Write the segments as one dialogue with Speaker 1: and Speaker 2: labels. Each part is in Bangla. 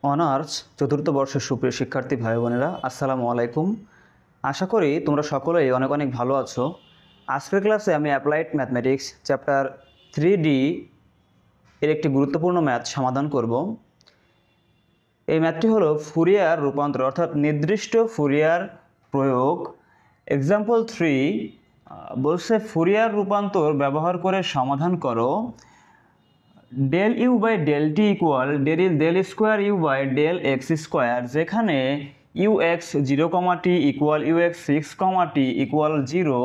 Speaker 1: অনার্স চতুর্থ বর্ষের সুপ্রিয় শিক্ষার্থী ভাই বোনেরা, আসসালামু আলাইকুম। আশা করি তোমরা সকলেই অনেক অনেক ভালো আছো। আজকের ক্লাসে আমি অ্যাপ্লাইড ম্যাথমেটিক্স চ্যাপ্টার 3D এর একটি গুরুত্বপূর্ণ ম্যাথ সমাধান করব। এই ম্যাথটি হলো ফুরিয়ার রূপান্তর, অর্থাৎ নির্দিষ্ট ফুরিয়ার প্রয়োগ। এক্সাম্পল 3 বলছে ফুরিয়ার রূপান্তর ব্যবহার করে সমাধান করো del u by del t equal del square u by del x square, যেখানে ux 0, t equal ux 6, t equal 0,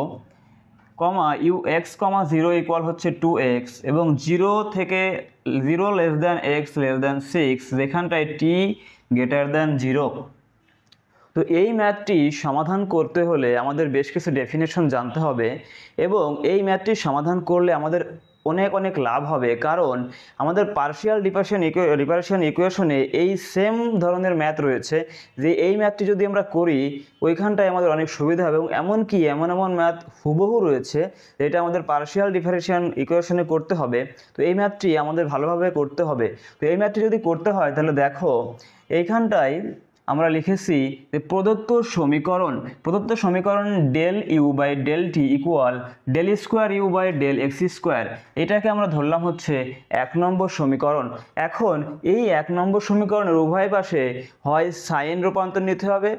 Speaker 1: ux, 0 equal হচ্ছে 2x এবং 0 থেকে 0 less than x less than 6, যেখানটায় t গ্রেটার দ্যান 0। তো এই ম্যাথটি সমাধান করতে হলে আমাদের বেশ কিছু ডেফিনেশন জানতে হবে এবং এই ম্যাথটি সমাধান করলে আমাদের অনেক অনেক লাভ হবে, কারণ আমাদের পার্শিয়াল ডিফারেনশিয়াল ইকুয়েশনে এই সেম ধরনের ম্যাথ রয়েছে যে এই ম্যাথটি যদি আমরা করি ওইখানটায় আমাদের অনেক সুবিধা হবে এবং এমনকি এমন ম্যাথ হুবহু রয়েছে যেটা আমাদের পার্শিয়াল ডিফারেনশিয়াল ইকুয়েশনে করতে হবে। তো এই ম্যাথটি আমাদের ভালোভাবে করতে হবে। তো এই ম্যাথটি যদি করতে হয় তাহলে দেখো এইখানটায় আমরা লিখেছি যে প্রদত্ত সমীকরণ del u by del t equal del square u by del x square, এটাকে আমরা ধরলাম হচ্ছে 1 নম্বর সমীকরণ। এখন এই 1 নম্বর সমীকরণের উভয় পাশে হয় সাইন রূপান্তর নিতে হবে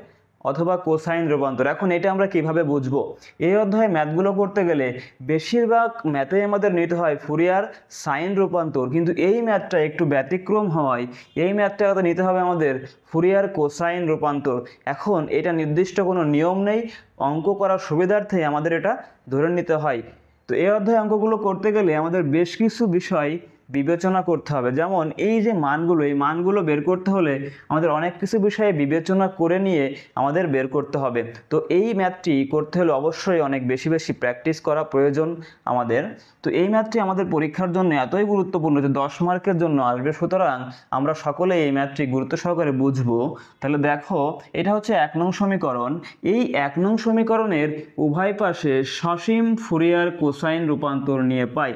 Speaker 1: অথবা কোসাইন রূপান্তর। এখন এটা আমরা কিভাবে বুঝবো? এই অধ্যায়ে ম্যাথগুলো করতে গেলে বেশিরভাগ ম্যাথে আমাদের নিতে হয় ফুরিয়ার সাইন রূপান্তর, কিন্তু এই ম্যাথটা একটু ব্যতিক্রম হওয়ায় এই ম্যাথটা নিতে হবে আমাদের ফুরিয়ার কোসাইন রূপান্তর। এখন এটা নির্দিষ্ট কোনো নিয়ম নেই, অঙ্ক করার সুবিধার্থে আমাদের এটা ধরে নিতে হয়। তো এই অধ্যায়ে অঙ্কগুলো করতে গেলে আমাদের বেশ কিছু বিষয় বিবেচনা করতে হবে, যেমন এই যে এই মানগুলো বের করতে হলে আমাদের অনেক কিছু বিষয়ে বিবেচনা করে নিয়ে আমাদের বের করতে হবে। তো এই ম্যাথটি করতে হলে অবশ্যই অনেক বেশি প্র্যাকটিস করা প্রয়োজন আমাদের। তো এই ম্যাথটি আমাদের পরীক্ষার জন্য এতই গুরুত্বপূর্ণ যে 10 মার্কের জন্য আসবে, সুতরাং আমরা সকলে এই ম্যাথটি গুরুত্ব সহকারে বুঝবো। তাহলে দেখো, এটা হচ্ছে 1 নং সমীকরণ। এই 1 নং সমীকরণের উভয় পাশে সসীম ফুরিয়ার কোসাইন রূপান্তর নিয়ে পাই।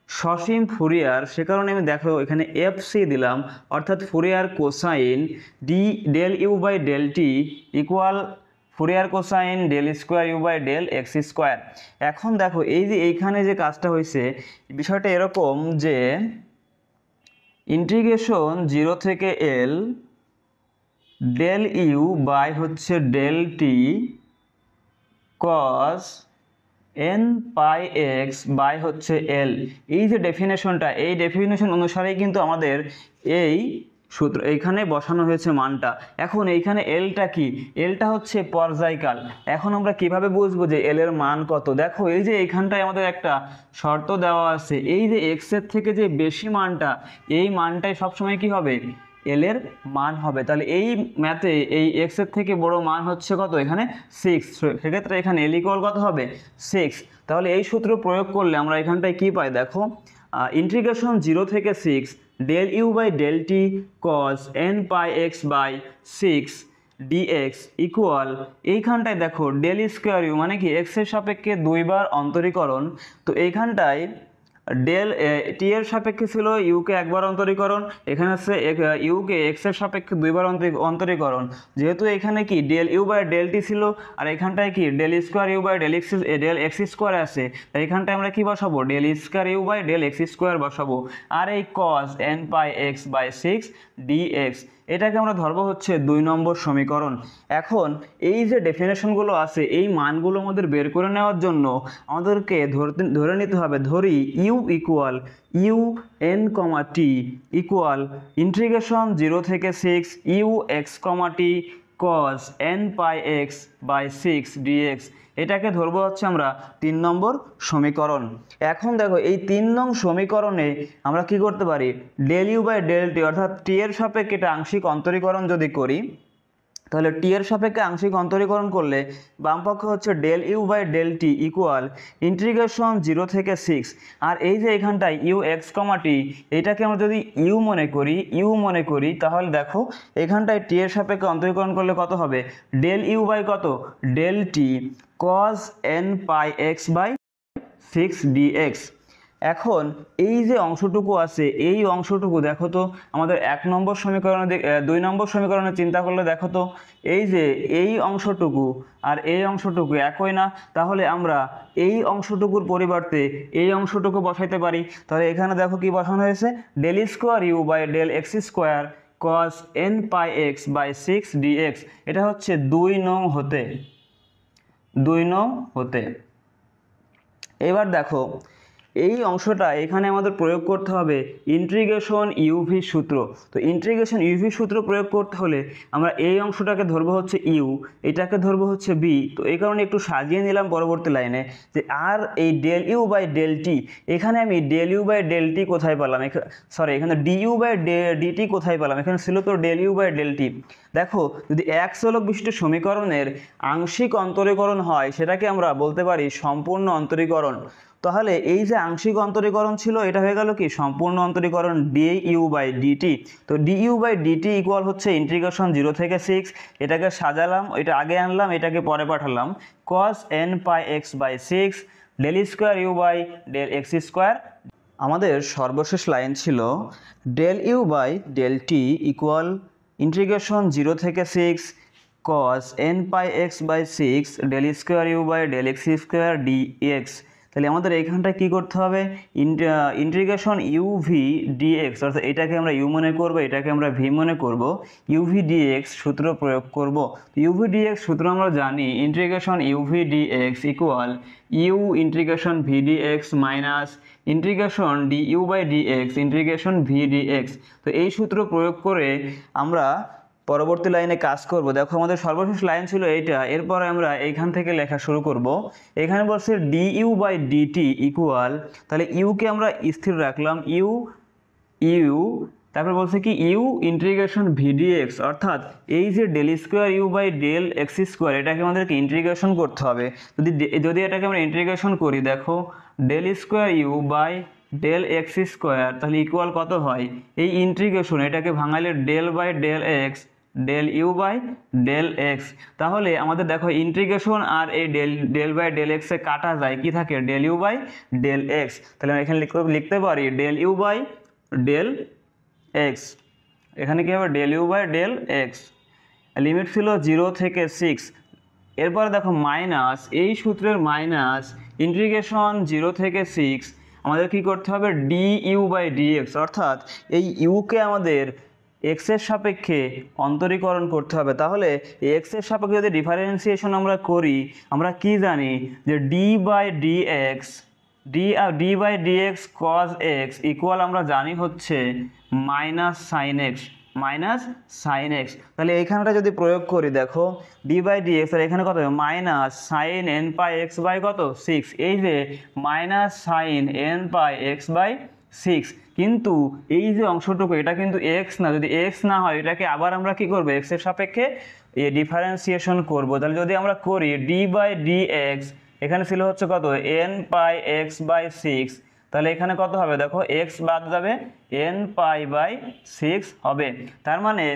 Speaker 1: সসীম ফুরিয়ার, সে কারণে আমি দেখো এখানে FC দিলাম, অর্থাৎ Fourier cosine del u by del t equal Fourier cosine del square u by del x square. এখন দেখো এই যে এইখানে যে কাজটা হয়েছে, বিষয়টা এরকম যে ইন্টিগ্রেশন 0 থেকে L del u বাই হচ্ছে del t cos n pi x by হচ্ছে L। এই যে ডেফিনেশনটা, এই ডেফিনেশন অনুসারেই কিন্তু আমাদের এই সূত্র এইখানে বসানো হয়েছে মানটা। এখন এইখানে এলটা কি? এলটা হচ্ছে পর্যায়কাল। এখন আমরা কিভাবে বুঝবো যে এল এর মান কত? দেখো এই যে এইখানটায় আমাদের একটা শর্ত দেওয়া আছে, এই যে x এর থেকে যে বেশি মানটা, এই মানটাই সবসময় কি হবে? এল এর মান হবে। তাহলে এই ম্যাথে এই x এর থেকে বড় মান হচ্ছে কত? এখানে 6। সেক্ষেত্রে এখানে এল ইকুয়াল কত হবে? 6। তাহলে এই সূত্র প্রয়োগ করলে আমরা এখানটায় কি পাই? দেখো ইন্টিগ্রেশন 0 থেকে 6 del u by del t cos n pi x by 6 dx equal, এইখানটায় দেখো del স্কোয়ার ইউ মানে কি x এর সাপেক্ষে 2 বার অন্তরীকরণ। তো এইখানটায় del t এর সাপেক্ষে ছিল u কে একবার অন্তরীকরণ, এখানে আছে u কে x এর সাপেক্ষে 2 বার অন্তরীকরণ। যেহেতু এখানে কি del u by del t ছিল আর এখানটায় কি del square u by del x square আছে, তাই এখানটায় আমরা কি বসাবো? del square u by del x square বসাবো। আর এই cos n pi x by 6 dx, এটাকে আমরা ধরবো হচ্ছে 2 নম্বর সমীকরণ। এখন এই যে ডেফিনেশনগুলো আছে, এই মানগুলো আমাদের বের করে নেওয়ার জন্য আমাদেরকে ধরে নিতে হবে, ধরি u equal u n, t equal integration 0 থেকে 6 u x, t cos n pi x by 6 dx, এটাকে ধরবো হচ্ছে আমরা 3 নম্বর সমীকরণ। এখন দেখো এই 3 নং সমীকরণে আমরা কি করতে পারি? del u by del t, অর্থাৎ t এর সাপেক্ষে এটা আংশিক অন্তরীকরণ যদি করি, তাহলে t এর সাপেক্ষে আংশিক অন্তরীকরণ করলে বাম পক্ষ হচ্ছে del u by del t equal integration 0 থেকে 6। আর এই যে এখানটায় u x, t, এটাকে আমরা যদি u মনে করি তাহলে দেখো এখানটায় t এর সাপেক্ষে অন্তরীকরণ করলে কত হবে? del u বাই কত? del t cos n pi x by 6 dx। এখন এই যে অংশটুকু আছে এই অংশটুকু দেখো তো আমাদের 1 নম্বর সমীকরণে 2 নম্বর সমীকরণে চিন্তা করলে দেখো তো এই যে এই অংশটুকু আর এই অংশটুকু একই না, তাহলে আমরা এই অংশটুকুর পরিবর্তে এই অংশটুকু বসাইতে পারি। তাহলে এখানে দেখো কি বসানো হয়েছে, del square u by del x square cos n pi x by 6 dx। এটা হচ্ছে 2 নং হতে। এবার দেখো এই অংশটা এখানে আমাদের প্রয়োগ করতে হবে ইন্টিগ্রেশন ইউভি সূত্র। তো ইন্টিগ্রেশন ইউভি সূত্র প্রয়োগ করতে হলে আমরা এই অংশটাকে ধরবো হচ্ছে ইউ, এটাকে ধরবো হচ্ছে বি। তো এই কারণে একটু সাজিয়ে নিলাম পরবর্তী লাইনে যে আর এই del u by del t, এখানে আমি del u by del t কোথায় পেলাম, এখানে ডি ইউ বাই ডিটি কোথায় পেলাম, এখানে ছিল তো del u by del t. দেখো যদি এক চলক বিশিষ্ট সমীকরণের আংশিক অন্তরীকরণ হয় সেটাকে আমরা বলতে পারি সম্পূর্ণ অন্তরীকরণ। তাহলে এই যে আংশিক অন্তরীকরণ ছিল এটা হয়ে গেল কি সম্পূর্ণ অন্তরীকরণ ডি ইউ বাই ডিটি। তো d u by dt equal হচ্ছে ইন্টিগ্রেশন 0 থেকে 6, এটাকে সাজালাম, এটা আগে আনলাম, এটাকে পরে পাঠালাম, cos n pi x by 6 del square u by del x square. আমাদের সর্বশেষ লাইন ছিল del u by del t equal integration 0 থেকে 6 cos n pi x by 6 del square u by del x square dx. তাহলে আমাদের এইখানটায় কী করতে হবে, ইন্টিগ্রেশন ইউভি ডিএক্স, অর্থাৎ এটাকে আমরা ইউ মনে করব, এটাকে আমরা ভি মনে করব, ইউভি ডিএক্স সূত্র প্রয়োগ করব। ইউভি ডিএক্স সূত্র আমরা জানি integration uv dx equal u integration v dx minus integration d u by dx integration v dx. তো এই সূত্র প্রয়োগ করে আমরা পরবর্তী লাইনে কাজ করব। দেখো আমাদের সর্বশেষ লাইন ছিল এইটা, এরপরে আমরা এইখান থেকে লেখা শুরু করব। এখানে বলছে d u by dt equal, তাহলে ইউকে আমরা স্থির রাখলাম, ইউ তারপরে বলছে কি ইউ ইন্টিগ্রেশন ভিডিএক্স, অর্থাৎ এই যে del square u by del x square এটাকে আমাদেরকে ইন্টিগ্রেশন করতে হবে। যদি এটাকে আমরা ইন্টিগ্রেশন করি, দেখো del square u by del x square তাহলে ইকুয়াল কত হয়, এই ইন্টিগ্রেশন এটাকে ভাঙালে del by del x del u by del x. তাহলে আমাদের দেখো ইন্টিগ্রেশন আর এই ডেল বাই ডেল এক্সে কাটা যায়, কি থাকে del u by del x. তাহলে আমরা এখানে লিখতে পারি del u by del x, এখানে কী হবে del u by del x. Limit ছিল 0 থেকে 6। এরপরে দেখো মাইনাস, এই সূত্রের মাইনাস ইন্টিগ্রেশন 0 থেকে 6 আমাদের কি করতে হবে ডি ইউ বাই ডিএক্স, অর্থাৎ এই ইউকে আমাদের এক্সের সাপেক্ষে অন্তরীকরণ করতে হবে। তাহলে এক্সের সাপেক্ষে যদি ডিফারেন্সিয়েশন আমরা করি, আমরা কি জানি যে d by dx d by dx cos x equal আমরা জানি হচ্ছে মাইনাস সাইন এক্স। তাহলে এইখানটা যদি প্রয়োগ করি, দেখো ডি বাই ডিএক্স আর এখানে কত হবে minus sine n pi x by কত 6, এই যে minus sine n pi x by 6। কিন্তু এই যে অংশটুকু এটা কিন্তু এক্স না, যদি এক্স না হয় এটাকে আবার আমরা কি করব এক্সের সাপেক্ষে ডিফারেন্সিয়েশন করব। তাহলে যদি আমরা করি ডি বাই ডিএক্স, এখানে ছিল হচ্ছে কত এন পাই এক্স বাই 6, তাহলে এখানে কত হবে দেখো এক্স বাদ যাবে এন পাই বাই 6 হবে। তার মানে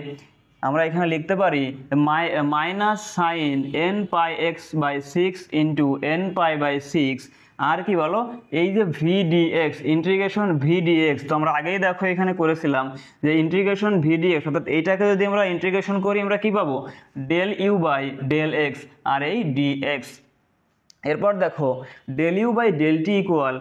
Speaker 1: আমরা এখানে লিখতে পারি minus sine n pi x by 6 into n pi by 6। আর কি বলো এই যে ভিডিএক্স ইন্টিগ্রেশন ভিডিএক্স, তো আমরা আগেই দেখো এখানে করেছিলাম যে ইন্টিগ্রেশন ভিডিএক্স, অর্থাৎ এইটাকে যদি আমরা ইন্টিগ্রেশন করি আমরা কি পাবো del u by del x আর এই ডিএক্স। এরপর দেখো del u by del t equal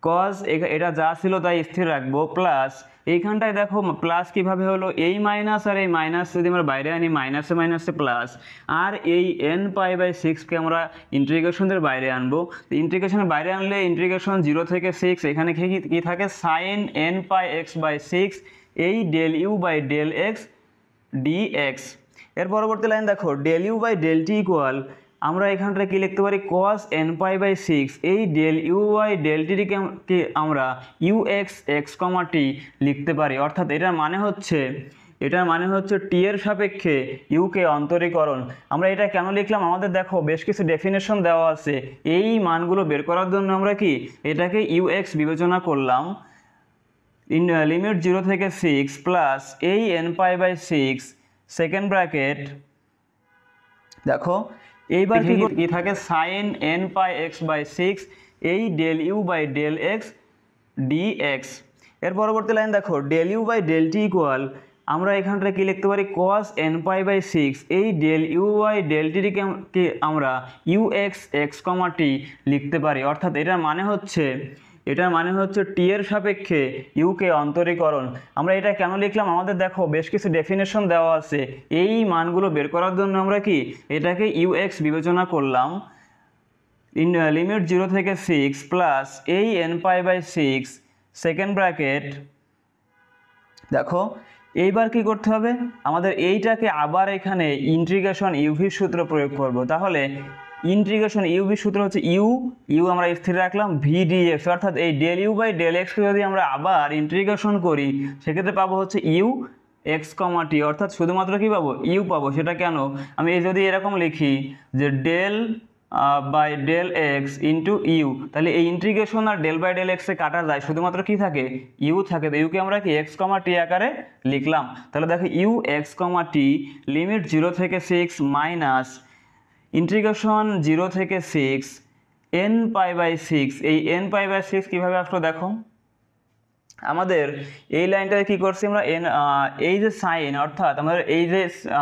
Speaker 1: cos এটা যা ছিল তাই স্থির রাখবো প্লাস এইখানটায় দেখো প্লাস কিভাবে হলো এই মাইনাস আর এই মাইনাস যদি আমরা বাইরে আনি মাইনাসে মাইনাসে প্লাস, আর এই এন পাই বাই 6কে আমরা ইন্টিগ্রেশনের বাইরে আনবো। ইন্টিগ্রেশনের বাইরে আনলে ইন্টিগ্রেশন 0 থেকে 6 এখানে কি থাকে sine n pi x by 6 এই del u by del x dx. এর পরবর্তী লাইন দেখো del u by del t equal আমরা এখানটা কি লিখতে পারি cos n পাই বাই 6 এই ডেল ইউ বাই ডেল টিকে আমরা ইউ এক্স এক্স কমা টি লিখতে পারি। অর্থাৎ এটার মানে হচ্ছে টি এর সাপেক্ষে ইউকে অন্তরীকরণ। আমরা এটা কেন লিখলাম, আমাদের দেখো বেশ কিছু ডেফিনেশন দেওয়া আছে, এই মানগুলো বের করার জন্য আমরা কি এটাকে ইউ এক্স বিবেচনা করলাম লিমিট 0 থেকে 6 প্লাস এই n pi by 6 second bracket. দেখো এইবার কি থাকে sine n pi x by 6 এই del u by del x dx। এর পরবর্তী লাইন দেখো del u by del t equal, আমরা এখানটা কি লিখতে পারি cos n পাই বাই 6। এই ডেল ইউ বাই ডেল টিকে আমরা ইউ এক্স এক্স কমা টি লিখতে পারি। অর্থাৎ এটার মানে হচ্ছে টি এর সাপেক্ষে ইউকে অন্তরীকরণ। আমরা এটা কেন লিখলাম, আমাদের দেখো বেশ কিছু ডেফিনেশন দেওয়া আছে। এই মানগুলো বের করার জন্য আমরা কি এটাকে ইউ এক্স বিবেচনা করলাম। লিমিট 0 থেকে 6 প্লাস এই n pi by 6 second bracket. দেখো এইবার কি করতে হবে, আমাদের এইটাকে আবার এখানে ইন্টিগ্রেশন ইউভি সূত্র প্রয়োগ করব। তাহলে ইন্টিগ্রেশন ইউভি সূত্র হচ্ছে ইউ আমরা স্থির রাখলাম ভি ডিএক্স। অর্থাৎ এই ডেল ইউ বাই ডেল এক্সকে যদি আমরা আবার ইন্টিগ্রেশন করি সেক্ষেত্রে পাবো হচ্ছে ইউ এক্স কমা টি। অর্থাৎ শুধুমাত্র কি পাবো, ইউ পাবো। সেটা কেন, আমি যদি এরকম লিখি যে del by del x into u, তাহলে এই ইন্টিগ্রেশন আর ডেল বাই ডেল এক্সে কাটা যায়, শুধুমাত্র কি থাকে, ইউ থাকে। তো ইউকে আমরা কি এক্স কমা টি আকারে লিখলাম। তাহলে দেখো u x comma t limit 0 থেকে 6 মাইনাস ইন্টিগ্রেশন 0 থেকে 6 এন পাই বাই 6। এই এন পাই বাই 6 কীভাবে আসলো দেখো, আমাদের এই লাইনটাতে কি করছি আমরা এই যে সাইন, অর্থাৎ আমাদের এই যে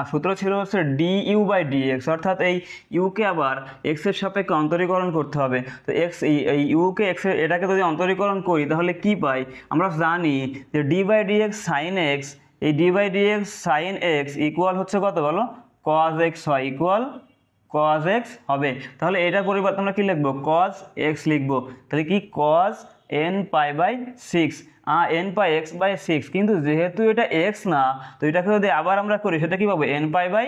Speaker 1: সূত্র ছিল হচ্ছে d u by d x. অর্থাৎ এই ইউকে আবার এক্সের সাপেক্ষে অন্তরীকরণ করতে হবে। তো এক্স এই ইউকে এক্সের এটাকে যদি অন্তরীকরণ করি তাহলে কি পাই, আমরা জানি যে d by d x sin x, এই d by d x sin x equal হচ্ছে কত বলো, কজ এক্স হয়, ইকুয়াল কজ এক্স হবে। তাহলে এটার পরিবর্তে আমরা কি লিখবো, কজ এক্স লিখবো। তাহলে কি cos n pi by 6 n pi x by 6। কিন্তু যেহেতু এটা এক্স না, তো এটাকে যদি আবার আমরা করি সেটা কি পাবো, এন পাই বাই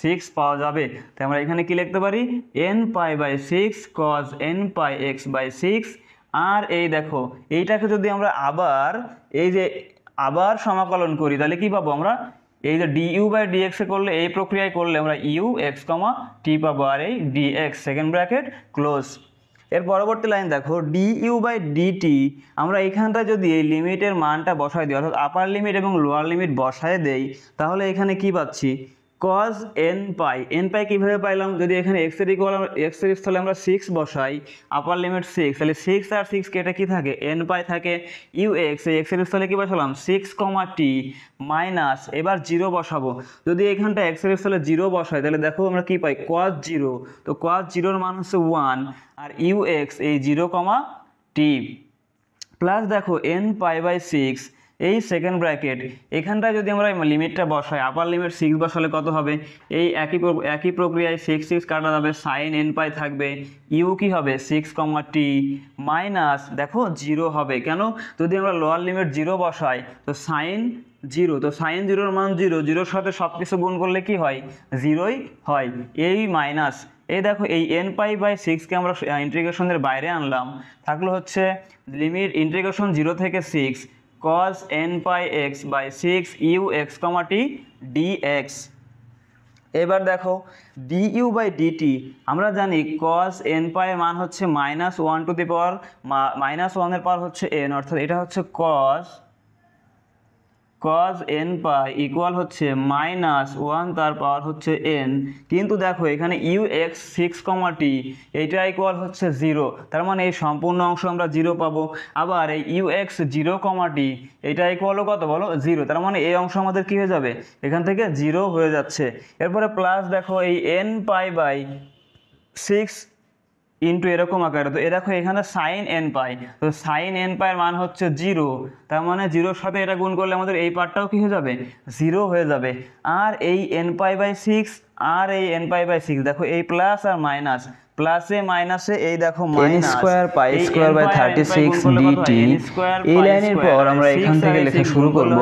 Speaker 1: 6 পাওয়া যাবে। তাই আমরা এখানে কি লিখতে পারি, n pi by 6 cos n pi x by 6। আর এই দেখো এইটাকে যদি আমরা আবার এই যে আবার সমাকলন করি তাহলে কি পাবো, আমরা এই যে ডি ইউ বাই ডি এক্সে করলে, এই প্রক্রিয়ায় করলে আমরা ইউ এক্স কমা টি পাবো, আর এই D x second bracket close. এর পরবর্তী লাইন দেখো ডি ইউ বাই ডিটি, আমরা এইখানটা যদি এই লিমিটের মানটা বসাই দিই, অর্থাৎ আপার লিমিট এবং লোয়ার লিমিট বসায় দেই, তাহলে এখানে কি পাচ্ছি, কজ এন পাই কীভাবে পাইলাম, যদি এখানে এক্সের ইকুয়াল এক্সের স্থলে আমরা 6 বসাই, আপার লিমিট 6, তাহলে 6 আর 6 কেটে কি থাকে, এন পাই থাকে। ইউ এক্স, এই এক্সের স্থলে কি বসালাম 6 কমা টি মাইনাস, এবার 0 বসাবো। যদি এখানটা এক্সের স্থলে 0 বসাই তাহলে দেখো আমরা কি পাই, কজ 0। তো কজ 0-র মান হচ্ছে 1, আর ইউ এক্স এই 0 কমা টি প্লাস দেখো এন পাই বাই 6 এই সেকেন্ড ব্র্যাকেট। এখানটায় যদি আমরা লিমিটটা বসাই, আপার লিমিট 6 বসালে কত হবে, এই একই প্রক্রিয়ায় 6 কাটা যাবে, সাইন এন পাই থাকবে, ইউ কি হবে 6 কমা টি মাইনাস দেখো 0 হবে। কেন, যদি আমরা লোয়ার লিমিট 0 বসাই তো সাইন 0, তো সাইন 0-র মান 0, 0-র সাথে সব কিছু গুণ করলে কি হয়, 0ই হয়। এই মাইনাস এই দেখো এই এন পাই বাই 6কে আমরা ইন্টিগ্রেশনের বাইরে আনলাম, থাকলো হচ্ছে লিমিট ইন্টিগ্রেশন 0 থেকে 6 cos n pi x by 6 u x comma t dx. এবার দেখো ডি ইউ বাই ডিটি, আমরা জানি cos n পাই এর মান হচ্ছে -1 টু দি পাওয়ার -1 এর পাওয়ার হচ্ছে n, অর্থাৎ এটা হচ্ছে cos n পাই ইকুয়াল হচ্ছে -1 তার পাওয়ার হচ্ছে n। কিন্তু দেখো এখানে ইউ এক্স 6 কমা টি এইটা ইকুয়াল হচ্ছে 0, তার মানে এই সম্পূর্ণ অংশ আমরা 0 পাবো। আবার এই ইউ এক্স 0 কমা টি এটা ইকুয়ালও কত বলো, 0, তার মানে এই অংশ আমাদের কি হয়ে যাবে, এখান থেকে 0 হয়ে যাচ্ছে। এরপরে প্লাস দেখো এই n পাই বাই 6 ইন্টু এরকম আকারে, তো এ দেখো এখানে সাইন এন পাই, তো সাইন এন পাই এর মান হচ্ছে 0, তার মানে 0-র সাথে এটা গুণ করলে আমাদের এই পার্টটাও কি হয়ে যাবে, 0 হয়ে যাবে। আর এই এন পাই বাই 6 আর এই এন পাই বাই 6 দেখো এই প্লাস আর মাইনাস, প্লাসে মাইনাসে এই দেখো minus
Speaker 2: square pi square by 36 dt. এই লাইনের পর আমরা এখান থেকে লেখা শুরু করব।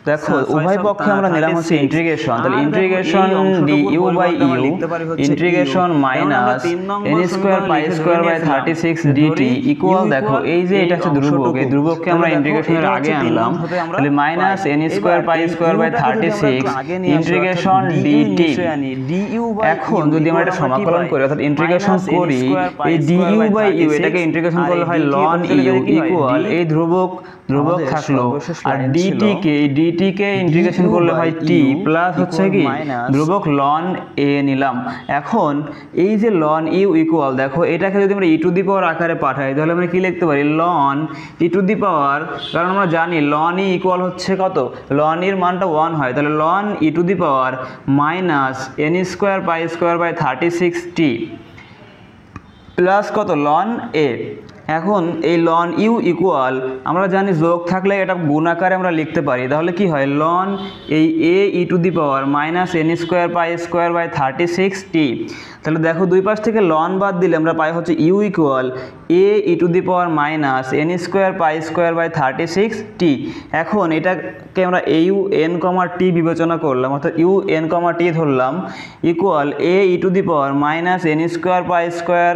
Speaker 2: দেখো উভয় পক্ষে আমরা নিলাম হচ্ছে ইন্টিগ্রেশন, তাহলে integration d u by u integration minus n square pi square by 36 dt equal, দেখো এই যে এটা হচ্ছে ধ্রুবক, এই ধ্রুবককে আমরা ইন্টিগ্রেশনের আগে আনলাম, তাহলে minus n square pi square by 36 integration dt. এখন যদি আমরা এটা সমাকলন করি, অর্থাৎ ইন্টিগ্রেশন ইন্টিগ্রেশন করি এই du/u এটাকে ইন্টিগ্রেশন করলে হয় ln u ইকুয়াল এই ধ্রুবক থাকলো আর dt কে ইন্টিগ্রেশন করলে হয় t প্লাস হচ্ছে কি ধ্রুবক ln a নিলাম। এখন এই যে ln u ইকুয়াল দেখো এটাকে যদি আমরা e টু দি পাওয়ার আকারে পাঠাই তাহলে আমরা কি লিখতে পারি ln e টু দি পাওয়ার, কারণ আমরা জানি ln e ইকুয়াল হচ্ছে কত, ln এর মানটা 1 হয়, তাহলে ln e to the power minus n square pi square by 36t plus কত ln a। এখন এই ln u ইকুয়াল আমরা জানি যোগ থাকলে এটা গুণ আকারে আমরা লিখতে পারি, তাহলে কি হয় ln এই a e to the power minus n square pi square by 36t। তাহলে দেখো দুই পাশ থেকে ln বাদ দিলে আমরা পাই হচ্ছে u equal a e to the power minus n square pi square by 36t। এখন এটাকে আমরা au n t বিবেচনা করলাম, অর্থাৎ u n t ধরলাম equal a e to the power minus n square pi square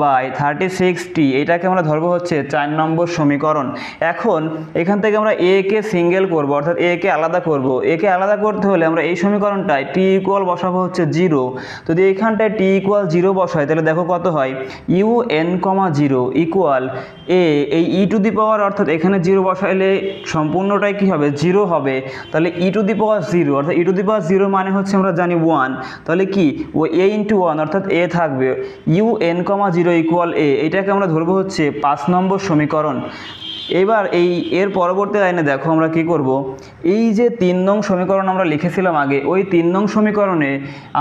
Speaker 2: by 36t, এটাকে আমরা ধরবো হচ্ছে 4 নম্বর সমীকরণ। এখন এখান থেকে আমরা a কে সিঙ্গেল করব, অর্থাৎ a কে আলাদা করব। a কে আলাদা করতে হলে আমরা এই সমীকরণটায় t ইকুয়াল বসাবো হচ্ছে 0। যদি এখানটায় t ইকুয়াল 0 বসাই তাহলে দেখো কত হয় u n, 0 ইকুয়াল a এই e টু দি পাওয়ার, অর্থাৎ এখানে 0 বসাইলে সম্পূর্ণটাই কি হবে 0 হবে, তাহলে e টু দি পাওয়ার 0, অর্থাৎ e টু দি পাওয়ার 0 মানে হচ্ছে আমরা জানি 1, তাহলে কি ও a ইন্টু 1 অর্থাৎ a থাকবে u n, 0 ইকুয়াল a, এটাকে আমরা ধরবো হচ্ছে 5 নম্বর সমীকরণ। এবার এর পরবর্তী লাইনে দেখো আমরা কি করব, এই যে 3 নং সমীকরণ আমরা লিখেছিলাম আগে, ওই 3 নং সমীকরণে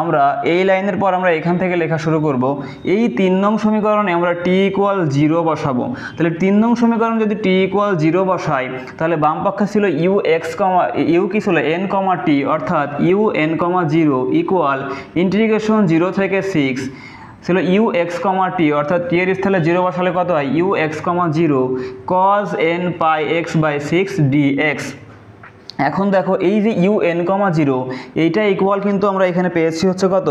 Speaker 2: আমরা এই লাইনের পর আমরা এখান থেকে লেখা শুরু করব। এই 3 নং সমীকরণে আমরা t ইকুয়াল 0 বসাবো। তাহলে 3 নং সমীকরণ যদি t ইকুয়াল 0 বসাই তাহলে বাম পক্ষে ছিল u কি ছিল n, t, অর্থাৎ u n, 0 ইকুয়াল ইন্টিগ্রেশন 0 থেকে 6 ছিল ux, t, অর্থাৎ t এর স্থলে 0 বসালে কত হয় ux, 0 cos n pi x by 6 dx। এখন দেখো এই যে u n, 0 এইটা ইকুয়াল কিন্তু আমরা এখানে পেয়েছি হচ্ছে কত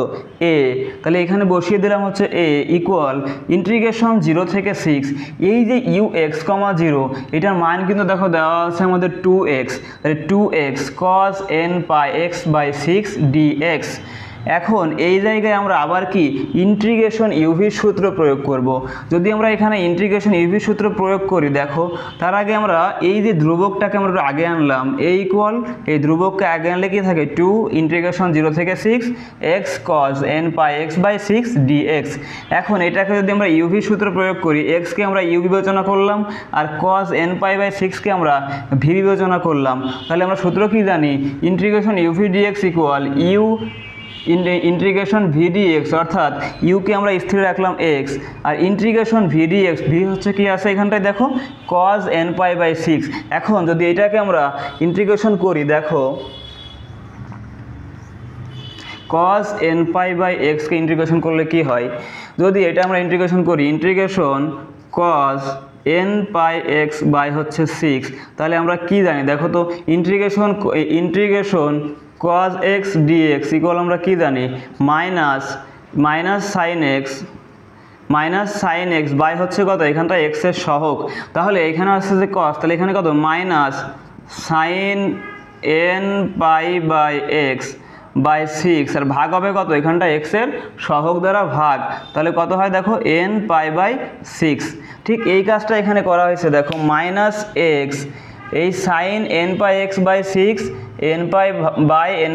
Speaker 2: a, তাহলে এখানে বসিয়ে দিলাম হচ্ছে a ইকুয়াল ইন্টিগ্রেশন 0 থেকে 6 এই যে ux, 0 এটার মান কিন্তু দেখো দেওয়া আছে আমাদের 2x, তাহলে 2x cos n pi x by 6 dx। এখন এই জায়গায় আমরা আবার কি ইন্টিগ্রেশন ইউভির সূত্র প্রয়োগ করব। যদি আমরা এখানে ইন্টিগ্রেশন ইউভির সূত্র প্রয়োগ করি দেখো তার আগে আমরা এই যে ধ্রুবকটাকে আমরা আগে আনলাম a ইকুয়াল এই ধ্রুবককে আগে আনলে কি থাকে 2 ইন্টিগ্রেশন 0 থেকে 6 x cos n pi x by 6 dx। এখন এটাকে যদি আমরা ইউভির সূত্র প্রয়োগ করি x কে আমরা u বিবেচনা করলাম আর cos n pi বাই 6 কে আমরা v বিবেচনা করলাম, তাহলে আমরা সূত্র কি জানি integration uv dx equal u integration v dx, অর্থাৎ ইউকে আমরা স্থির রাখলাম এক্স আর ইন্টিগ্রেশন ভি ডিএক্স, ভি হচ্ছে কি আছে এখানটায় দেখো cos n pi বাই 6। এখন যদি এটাকে আমরা ইন্টিগ্রেশন করি দেখো cos n pi by x কে ইন্টিগ্রেশন করলে কি হয়, যদি এটা আমরা ইন্টিগ্রেশন করি integration cos n pi x by হচ্ছে 6, তাহলে আমরা কি জানি দেখো তো integration cos x dx equal আমরা কি জানি মাইনাস সাইন x বাই হচ্ছে কত এখানটা x এর সহগ, তাহলে এখানে আসছে যে cos, তাহলে এখানে কত minus sine n pi by x by 6 আর ভাগ হবে কত এখানটা x এর সহগ দ্বারা ভাগ, তাহলে কত হয় দেখো n pi বাই 6। ঠিক এই কাজটা এখানে করা হয়েছে দেখো মাইনাস x এই sine n pi x by 6 n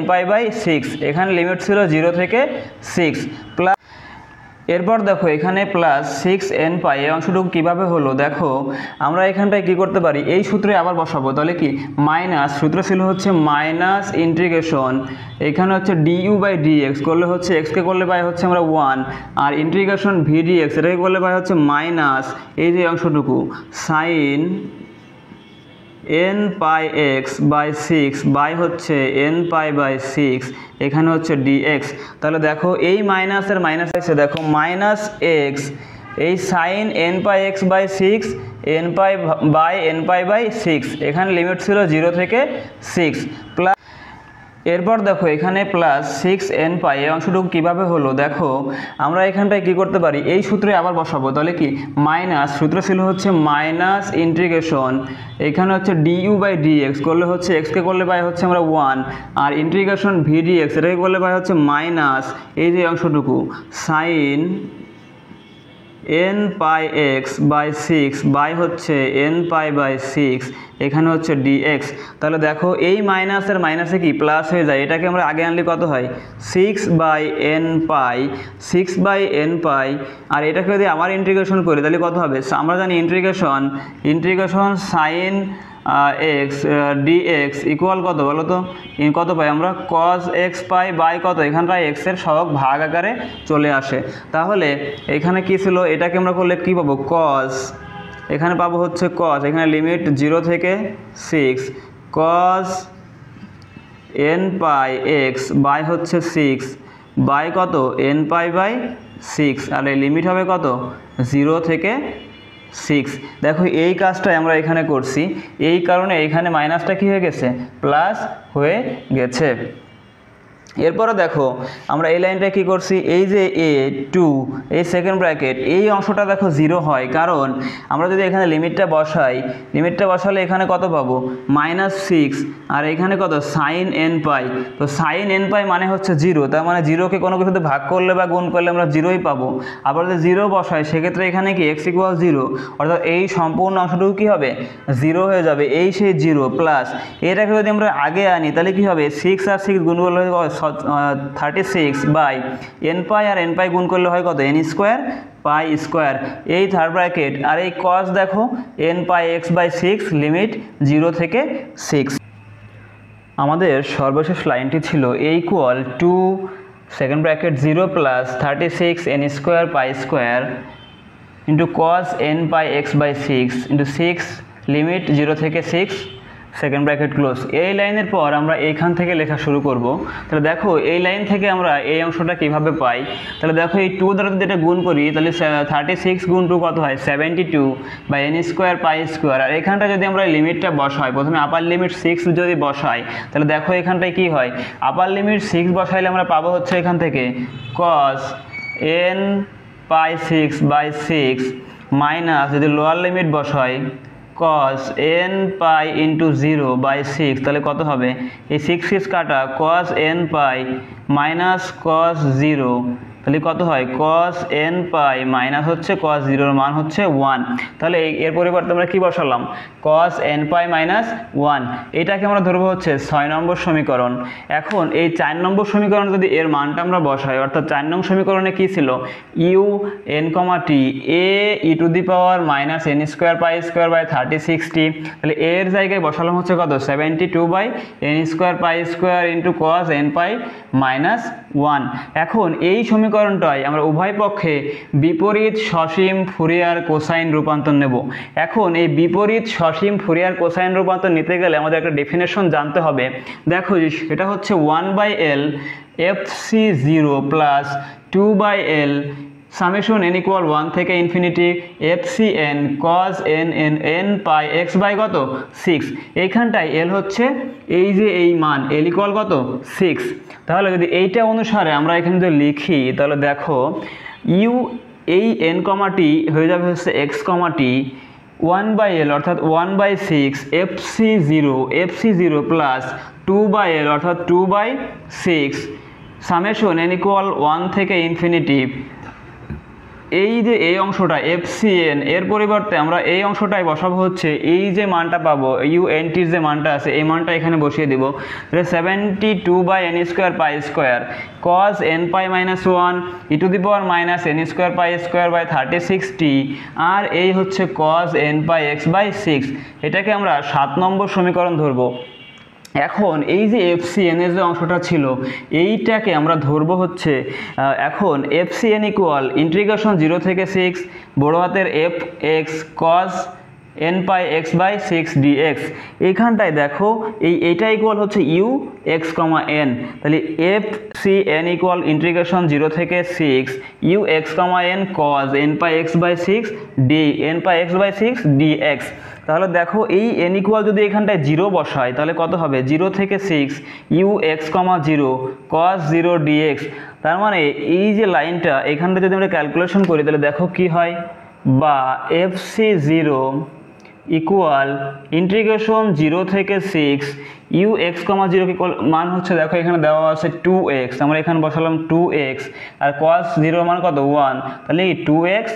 Speaker 2: pi by 6, এখানে লিমিট ছিল 0 থেকে 6 প্লাস এরপর দেখো এখানে প্লাস 6 n pi, এই অংশটুকু কীভাবে হলো দেখো আমরা এখানটায় কি করতে পারি এই সূত্রে আবার বসাবো, তাহলে কি মাইনাস সূত্র ছিল হচ্ছে মাইনাস ইন্টিগ্রেশন এখানে হচ্ছে du বাই dx করলে হচ্ছে x কে করলে পাই হচ্ছে আমরা 1 আর ইন্টিগ্রেশন ভি dx এটাকে করলে পাই হচ্ছে মাইনাস এই যে অংশটুকু sine n pi x by 6 by হচ্ছে n pi বাই 6 এখানে হচ্ছে dx। তাহলে দেখো এই মাইনাসের মাইনাস আছে দেখো মাইনাস x এই sine n pi x by 6 n pi by 6, এখানে লিমিট ছিল 0 থেকে 6 প্লাস এরপর দেখো এখানে প্লাস 6 n pi, এই অংশটুকু কীভাবে হলো দেখো আমরা এখানটায় কি করতে পারি এই সূত্রে আবার বসাবো, তাহলে কি মাইনাস সূত্র ছিল হচ্ছে মাইনাস ইন্টিগ্রেশন এখানে হচ্ছে du বাই dx করলে হচ্ছে x কে করলে পাই হচ্ছে আমরা 1 আর ইন্টিগ্রেশন ভি dx এটাকে করলে পাই হচ্ছে মাইনাস এই যে অংশটুকু sine n pi x by six by হচ্ছে এন পাই বাই সিক্স, এখানে হচ্ছে ডিএক্স। তাহলে দেখো এই মাইনাসের মাইনাসে কি প্লাস হয়ে যায়, এটাকে আমরা আগে আনলে কত হয় 6/n পাই, আর এটাকে যদি আবার ইন্টিগ্রেশন করি তাহলে কত হবে, আমরা জানি integration sine x dx equal কত বলো তো, কত পাই আমরা cos x পাই বাই কত, এখানটায় x এর সহগ ভাগ আকারে চলে আসে। তাহলে এখানে কি ছিল, এটাকে আমরা করলে কি পাবো cos, এখানে পাবো হচ্ছে cos, এখানে লিমিট 0 থেকে 6 cos n pi x by হচ্ছে 6 বাই কত n পাই বাই 6, আর এই লিমিট হবে কত 0 থেকে 6। দেখো এই কাজটাই আমরা এখানে করছি, এই কারণে এখানে মাইনাসটা কি হয়ে গেছে প্লাস হয়ে গেছে। এরপরে দেখো আমরা এই লাইনটা কি করছি, এই যে a2 এই সেকেন্ড ব্র্যাকেট এই অংশটা দেখো 0 হয়, কারণ আমরা যদি এখানে লিমিটটা বসালে এখানে কত পাবো -6, আর এখানে কত সাইন n পাই, তো সাইন n পাই মানে হচ্ছে 0, তার মানে 0কে কোনো কিছুতে ভাগ করলে বা গুণ করলে আমরা 0ই পাবো। আবার যদি 0 বসাই সেক্ষেত্রে এখানে কি x = 0, অর্থাৎ এই সম্পূর্ণ অংশটুকু কি হবে 0 হয়ে যাবে, এই সেই 0 প্লাস এটাকে যদি আমরা আগে আনি তাহলে কি হবে 6 আর 6 গুণ করলে 36 বাই n পাই, আর n পাই গুণ করলে হয় কত n স্কোয়ার পাই স্কোয়ার, এই থার্ড ব্র্যাকেট, আর এই cos দেখো n pi x by 6 limit 0 থেকে 6। আমাদের সর্বশেষ লাইনটি ছিল a equal to second bracket 0 plus 36 n square pi square into cos n pi x by 6 into 6 limit 0 থেকে 6 সেকেন্ড ব্র্যাকেট ক্লোজ। এই লাইনের পর আমরা এইখান থেকে লেখা শুরু করব। তাহলে দেখো এই লাইন থেকে আমরা এই অংশটা কিভাবে পাই, তাহলে দেখো এই 2 দ্বারা যদি এটা গুণ করি তাহলে 36 গুণ 2 কত হয় 72 by n square pi square, আর এখানটা যদি আমরা লিমিটটা বসাই, প্রথমে আপার লিমিট 6 যদি বসাই তাহলে দেখো এখানটায় কি হয়, আপার লিমিট 6 বসাইলে আমরা পাবো হচ্ছে এখান থেকে cos n pi 6 by 6 minus যদি লোয়ার লিমিট বসাই cos n pi into 0 by 6, তাহলে কত হবে এই 6 কাটা cos n pi minus cos 0, তাহলে কত হয় cos n পাই মাইনাস হচ্ছে cos 0 এর মান হচ্ছে 1, তাহলে এর পরিবর্তে আমরা কি বসালাম cos n পাই মাইনাস 1, এটাকে আমরা ধরবো হচ্ছে 6 নম্বর সমীকরণ। এখন এই 4 নম্বর সমীকরণ যদি এর মানটা আমরা বসাই, অর্থাৎ 4 নং সমীকরণে কি ছিল u n, t a e to the power minus n square pi square by 36t, তাহলে এর জায়গায় বসালাম হচ্ছে কত 72 by n square pi square into cos n pi minus 1। এখন এই সমীকরণটাই আমরা উভয় পক্ষে বিপরীত সসীম ফুরিয়ার কোসাইন রূপান্তর নেব। এখন এই বিপরীত সসীম ফুরিয়ার কোসাইন রূপান্তর নিতে গেলে আমাদের একটা ডেফিনেশন জানতে হবে। দেখো এটা হচ্ছে 1/l fc0 plus 2/l summation n equal 1 থেকে infinity fcn cos n n pi x by কত 6, এইখানটায় l হচ্ছে এই যে এই মান l ইকুয়াল কত 6। তাহলে যদি এইটা অনুসারে আমরা এখানে যদি লিখি তাহলে দেখো u এই n, t হয়ে যাবে হচ্ছে x, t 1/l অর্থাৎ 1/6 fc0 প্লাস 2/l অর্থাৎ 2/6 সামেশন n ইকুয়াল 1 থেকে ইনফিনিটি এই যে এই অংশটা fcn, এর পরিবর্তে আমরা এই অংশটাই বসাবো হচ্ছে এই যে মানটা পাবো unt যে মানটা আছে এই মানটা এখানে বসিয়ে দেবো, 72 by n square pi square cos n pi minus 1 e to the power minus n square pi square by 36t, আর এই হচ্ছে cos n pi x by 6, এটাকে আমরা 7 নম্বর সমীকরণ ধরবো। এখন এই যে fcn এর যে অংশটা ছিল এইটাকে আমরা ধরবো হচ্ছে এখন fcn ইকুয়াল ইন্টিগ্রেশন 0 থেকে 6 বড় হাতের fx cos n pi x by 6 dx, এইখানটায় দেখো এইটা ইকুয়াল হচ্ছে u x, n, তাহলে fcn ইকুয়াল ইন্টিগ্রেশন 0 থেকে 6 u x, n cos n pi x by 6 d n pi x by 6 dx। তাহলে দেখো এই n ইকুয়াল যদি এখানটায় 0 বসাই তাহলে কত হবে 0 থেকে 6 u x, 0 cos 0 dx, তার মানে এই যে লাইনটা এখানটা যদি আমরা ক্যালকুলেশন করি তাহলে দেখো কি হয়, বা fc0 ইকুয়াল ইন্টিগ্রেশন 0 থেকে 6 ইউ এক্স কমা 0 কি মান হচ্ছে দেখো এখানে দেওয়া আছে 2x, আমরা এখানে বসালাম 2x, আর cos 0 মান কত 1, তাহলে এই 2x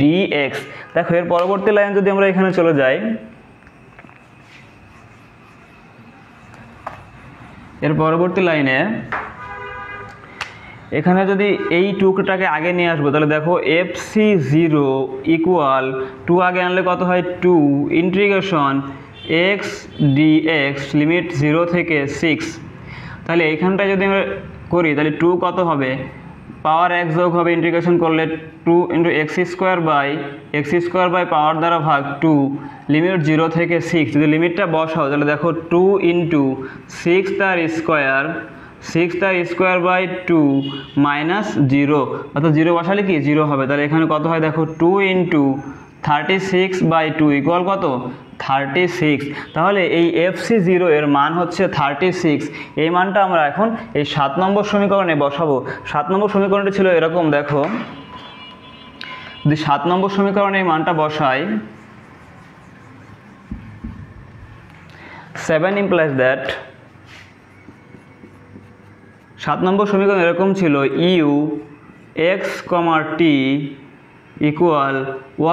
Speaker 2: dx। দেখো এর পরবর্তী লাইন যদি আমরা এখানে চলে যাই, এর পরবর্তী লাইনে এখানে যদি এই টুকটাকে আগে নিয়ে আসবো তাহলে দেখো FC0 ইকুয়াল 2 আগে আনলে কত হয় 2 ইন্টিগ্রেশন x dx লিমিট 0 থেকে 6। তাহলে এইখানটায় যদি আমরা করি তাহলে 2 কত হবে, পাওয়ার x যোগ হবে ইন্টিগ্রেশন করলে 2 into x square by power দ্বারা ভাগ 2 লিমিট 0 থেকে 6। যদি লিমিটটা বসাও তাহলে দেখো 2 ইন্টু 6 তার স্কোয়ার বাই 2 মাইনাস 0, অর্থাৎ 0 বসালে কি 0 হবে। তাহলে এখানে কত হয় দেখো 2 ইন্টু 36 বাই 2 ইকুয়াল কত 36। তাহলে এই FC0 এর মান হচ্ছে 36। এই মানটা আমরা এখন এই 7 নম্বর সমীকরণে বসাবো। 7 নম্বর সমীকরণটি ছিল এরকম, দেখো যদি 7 নম্বর সমীকরণে এই মানটা বসাই, 7 implies that 7 নম্বর সমীকরণ এরকম ছিল u x comma t equal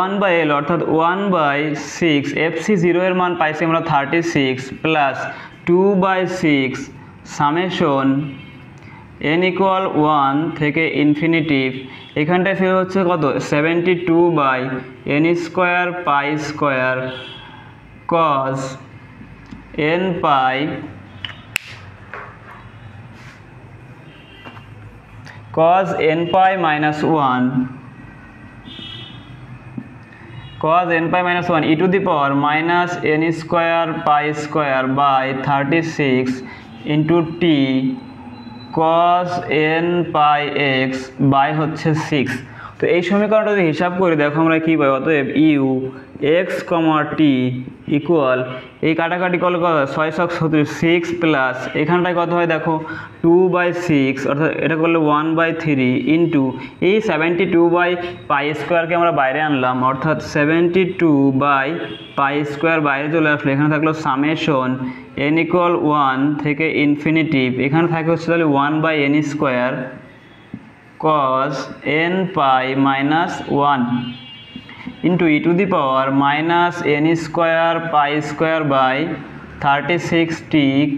Speaker 2: 1/L অর্থাৎ 1/6 FC0 এর মান পাইছি আমরা 36 প্লাস 2/6 সামেশন n ইকুয়াল 1 থেকে ইনফিনিটিভ, এখানটায় ছিল হচ্ছে কত 72/n square pi square cos n pi cos n pi minus 1 e to the power minus n square pi square by 36 into t cos n pi x by হচ্ছে 6। তো এই সমীকরণটা যদি হিসাব করি দেখো আমরা কি পাই, অতএব u x comma t equal এই কাটাকাটি করলে কত 6 প্লাস এখানটায় কত হয় দেখো 2/6 অর্থাৎ এটা করলে 1/3 ইন্টু এই 72/পাই স্কোয়ারকে আমরা বাইরে আনলাম, অর্থাৎ 72/পাই স্কোয়ার বাইরে চলে আসলো, এখানে থাকলো সামেশন n ইকুয়াল 1 থেকে ইনফিনিটিভ, এখানে থাকে হচ্ছে তাহলে 1/n square cos n pi minus 1 into e to the power minus n square pi square by 36t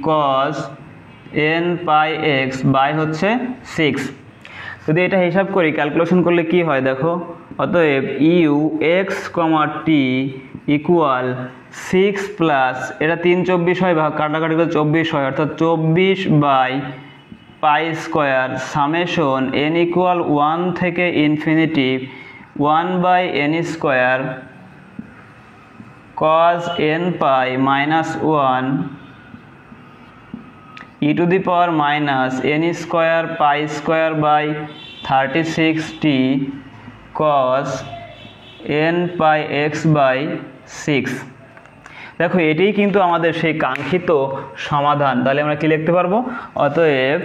Speaker 2: cos n pi x by হচ্ছে 6। যদি এটা হিসাব করি ক্যালকুলেশন করলে কি হয় দেখো, অতএব u x comma t equal 6 plus এটা 3/24 হয়, ভাগ কাটাকাটি করে 24 হয়, অর্থাৎ 24/পাই স্কোয়ার সামেশন n ইকুয়াল 1 থেকে infinitive 1/n square cos n pi minus 1 e to the power minus n square pi square by 36t cos n pi x by 6। দেখো এটাই কিন্তু আমাদের সেই কাঙ্ক্ষিত সমাধান। তাহলে আমরা কি লিখতে পারবো, অতএব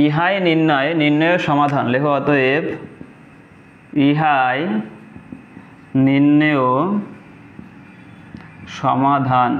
Speaker 2: ইহাই নির্ণয়ের সমাধান, লেখো অতএব ইহাই নির্ণেয় সমাধান।